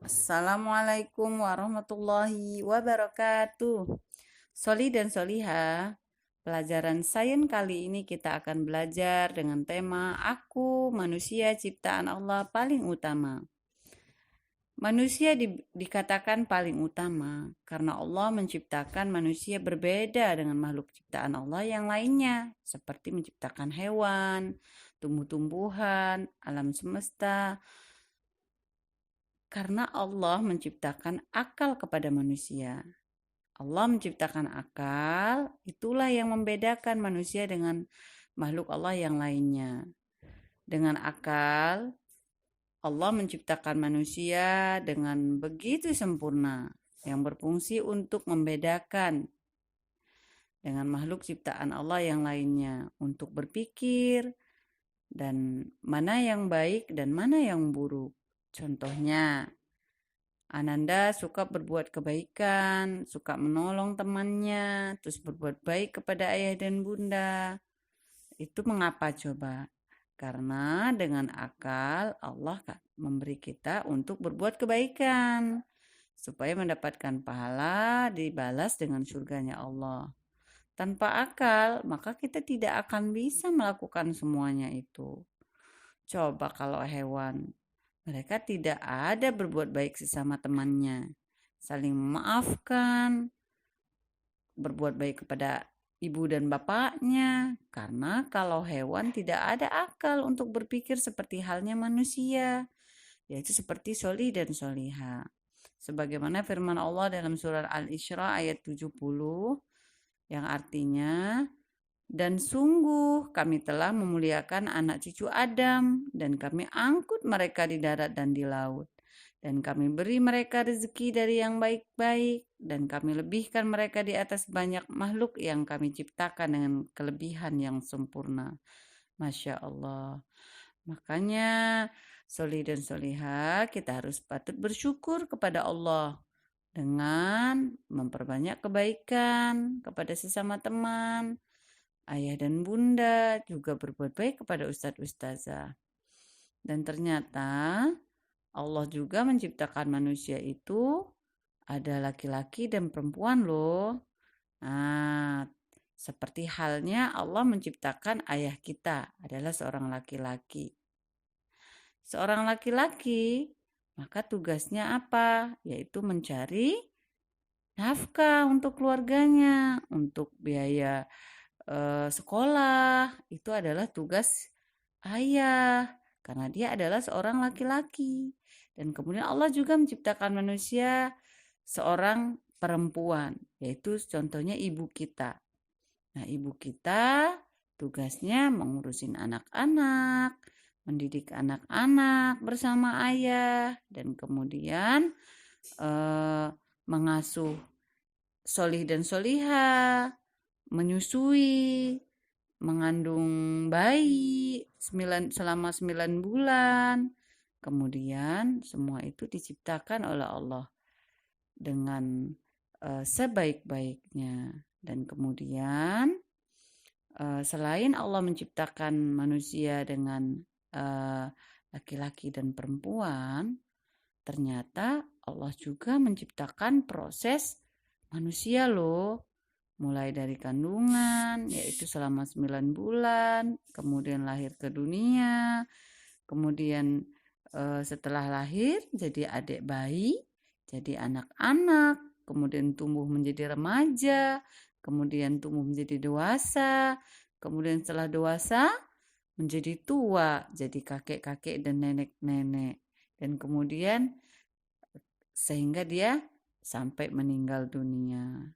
Assalamualaikum warahmatullahi wabarakatuh. Soli dan Soliha, pelajaran sains kali ini kita akan belajar dengan tema Aku manusia ciptaan Allah paling utama. Manusia dikatakan paling utama karena Allah menciptakan manusia berbeda dengan makhluk ciptaan Allah yang lainnya, seperti menciptakan hewan, tumbuh-tumbuhan, alam semesta, karena Allah menciptakan akal kepada manusia. Allah menciptakan akal, itulah yang membedakan manusia dengan makhluk Allah yang lainnya. Dengan akal, Allah menciptakan manusia dengan begitu sempurna, yang berfungsi untuk membedakan dengan makhluk ciptaan Allah yang lainnya, untuk berpikir dan mana yang baik dan mana yang buruk. Contohnya, Ananda suka berbuat kebaikan, suka menolong temannya, terus berbuat baik kepada ayah dan bunda. Itu mengapa coba? Karena dengan akal Allah memberi kita untuk berbuat kebaikan. Supaya mendapatkan pahala dibalas dengan surganya Allah. Tanpa akal, maka kita tidak akan bisa melakukan semuanya itu. Coba kalau hewan, mereka tidak ada berbuat baik sesama temannya, saling memaafkan, berbuat baik kepada ibu dan bapaknya. Karena kalau hewan tidak ada akal untuk berpikir seperti halnya manusia, yaitu seperti Soli dan Soliha. Sebagaimana firman Allah dalam surat Al-Isra ayat 70, yang artinya, dan sungguh kami telah memuliakan anak cucu Adam, dan kami angkut mereka di darat dan di laut. Dan kami beri mereka rezeki dari yang baik-baik, dan kami lebihkan mereka di atas banyak makhluk yang kami ciptakan dengan kelebihan yang sempurna. Masya Allah. Makanya, Soli dan Soliha, kita harus patut bersyukur kepada Allah dengan memperbanyak kebaikan kepada sesama teman, ayah dan bunda, juga berbuat baik kepada ustadz ustazah. Dan ternyata Allah juga menciptakan manusia itu ada laki-laki dan perempuan loh. Nah, seperti halnya Allah menciptakan ayah kita adalah seorang laki-laki. Seorang laki-laki, maka tugasnya apa? Yaitu mencari nafkah untuk keluarganya, untuk biaya sekolah. Itu adalah tugas ayah, karena dia adalah seorang laki-laki. Dan kemudian Allah juga menciptakan manusia seorang perempuan, yaitu contohnya ibu kita. Nah, ibu kita tugasnya mengurusin anak-anak, mendidik anak-anak bersama ayah, dan kemudian mengasuh solih dan soliha, menyusui, mengandung bayi selama 9 bulan. Kemudian semua itu diciptakan oleh Allah dengan sebaik-baiknya. Dan kemudian selain Allah menciptakan manusia dengan laki-laki dan perempuan, ternyata Allah juga menciptakan proses manusia loh. Mulai dari kandungan, yaitu selama 9 bulan, kemudian lahir ke dunia, kemudian setelah lahir jadi adik bayi, jadi anak-anak, kemudian tumbuh menjadi remaja, kemudian tumbuh menjadi dewasa, kemudian setelah dewasa menjadi tua, jadi kakek-kakek dan nenek-nenek, dan kemudian sehingga dia sampai meninggal dunia.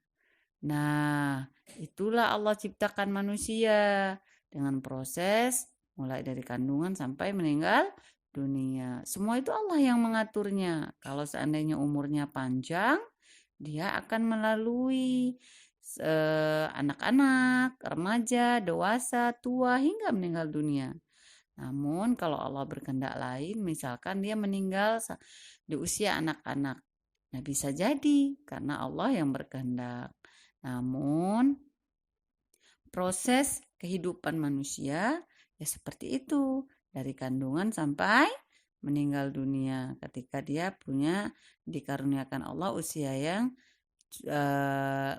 Nah, itulah Allah ciptakan manusia dengan proses mulai dari kandungan sampai meninggal dunia. Semua itu Allah yang mengaturnya. Kalau seandainya umurnya panjang, dia akan melalui anak-anak, remaja, dewasa, tua, hingga meninggal dunia. Namun kalau Allah berkehendak lain, misalkan dia meninggal di usia anak-anak. Nah, bisa jadi karena Allah yang berkehendak. Namun proses kehidupan manusia ya seperti itu, dari kandungan sampai meninggal dunia ketika dia punya dikaruniakan Allah usia yang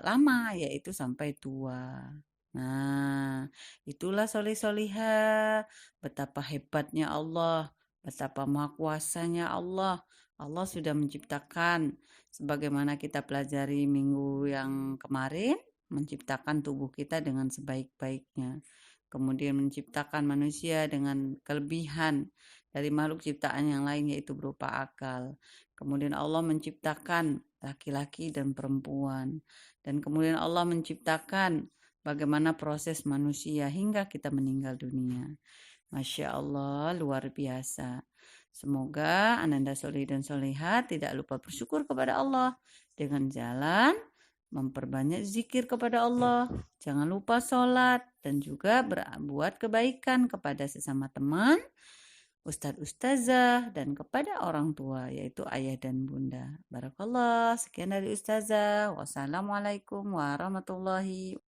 lama, yaitu sampai tua. Nah, itulah solih-solihah, betapa hebatnya Allah, betapa maha kuasanya Allah. Allah sudah menciptakan, sebagaimana kita pelajari minggu yang kemarin, menciptakan tubuh kita dengan sebaik-baiknya. Kemudian menciptakan manusia dengan kelebihan dari makhluk ciptaan yang lain, yaitu berupa akal. Kemudian Allah menciptakan laki-laki dan perempuan. Dan kemudian Allah menciptakan bagaimana proses manusia hingga kita meninggal dunia. Masya Allah, luar biasa. Semoga Ananda Solih dan Solehat tidak lupa bersyukur kepada Allah dengan jalan memperbanyak zikir kepada Allah, jangan lupa sholat, dan juga berbuat kebaikan kepada sesama teman, ustadz ustazah, dan kepada orang tua, yaitu ayah dan bunda. Barakallah, sekian dari ustazah. Wassalamualaikum warahmatullahi